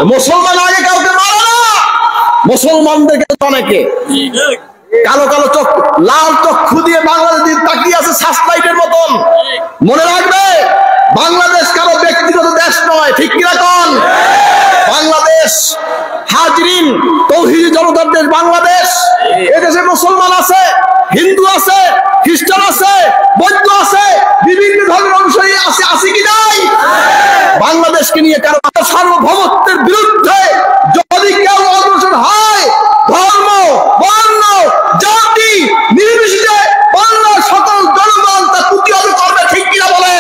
মুসলমান আগে কাউকে মারে না, মুসলমানদেরকে অনেকে কালো কালো চোখ, লাল চক্ষু দিয়ে বাংলাদেশ তাকিয়ে আছে সাসলাইটের মতন। মনে রাখবে, বাংলাদেশ কারো ব্যক্তিগত দেশ নয়, ঠিক কিনা কোন? বাংলাদেশ হাজরিন তৌহিদি জনতার দেশ বাংলাদেশ। এদেশে মুসলমান আছে, হিন্দু আছে, খ্রিস্টান আছে, বৌদ্ধ আছে, বিভিন্ন ধর্মের অনুসারী আছে, আছে কি নাই? বাংলাদেশকে নিয়ে কারো সার্বভৌমত্বের বিরুদ্ধে যদি কেউ অগ্রসর হয়, ধর্ম, বর্ণ, জাতি নির্বিশেষে বাংলার সকল জনগণ তা প্রতিহত করবে, ঠিক কিনা বলে?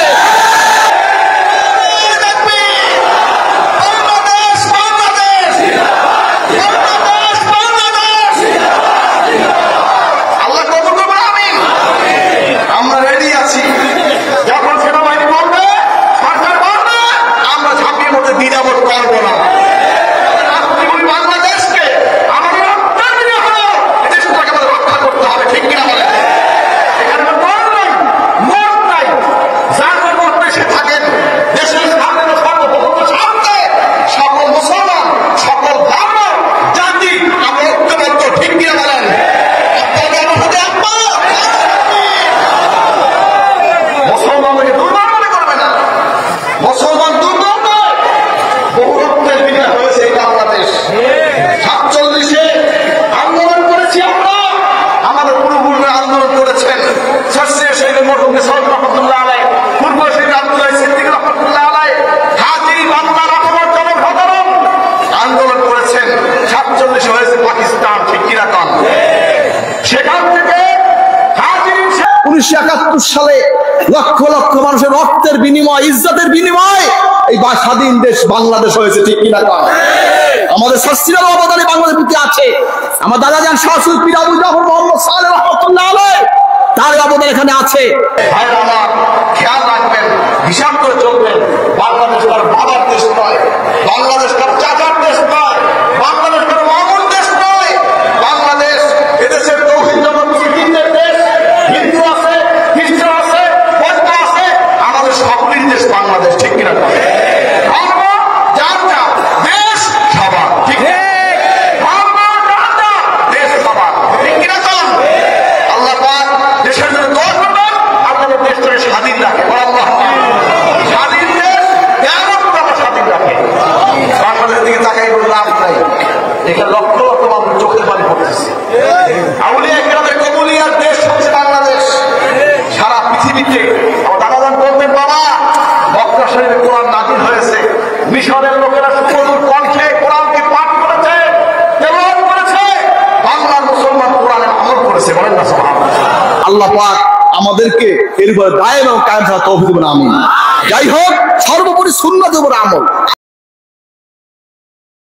সালে লক্ষ লক্ষ মানুষের রক্তের বিনিময়, ইজ্জতের বিনিময় এই স্বাধীন দেশ বাংলাদেশ হয়েছে, ঠিক কিনা? আমাদের শাস্ত্রীয় অবদানে বাংলাদেশ প্রতি আছে। আমার দাদা যান শাহসুল পীর আবু জাফর মোহাম্মদ সালেহ রাহমাতুল্লাহ আলাইহি, তার অবদান এখানে আছে। ভাইরা আমার, খেয়াল রাখবেন, হিসাব করে চলবেন। বাংলাদেশ তার বাবার দেশ নয়, বাংলাদেশ তার চাচার দেশ নয়, বাংলাদেশ তার মামুর দেশ নয়। বাংলাদেশ এদেশের তৌহিদ জগৎ মুসলিমদের দেশ। হিন্দু আছে, খ্রিস্টান আছে, বৌদ্ধ আছে, আমাদের সকলের দেশ বাংলাদেশ, ঠিক কিনা? ধর্ম যার যার, দেশ সবার, ঠিক? ধর্ম যার যার, দেশ সবার, ঠিক কিনা? আল্লাহ পাক দেশের জন্য দোয়া করবেন, আপনাদের দেশটাকে স্বাধীন রাখে। স্বাধীন দেশ কেন স্বাধীন রাখে? বাংলাদেশের দিকে তাকাই কোনো লাভ নাই। এখানে লক্ষ লক্ষ মানুষ চোখের পানি পড়তেছে। আউলিয়া কেরামের কবুলিয়ার দেশ হচ্ছে বাংলাদেশ। সারা পৃথিবীতে আমার দাদাজান বলতেন, বাবা মক্কা শরীফে কোরআন নাযিল হয়েছে, মিশরের লোকেরা সুমধুর কণ্ঠে কোরআনকে পাঠ করেছে, তেলাওয়াত করেছে, বাংলার মুসলমান কোরআনের আমল করেছে। বলেন না সুবহানাল্লাহ। আল্লাহ পাক আমাদেরকে এর উপরে দায়েম এবং কায়েম থাকার তৌফিক দিবেন, আমিন। যাই হোক, সর্বোপরি সুন্নাতের উপর আমল।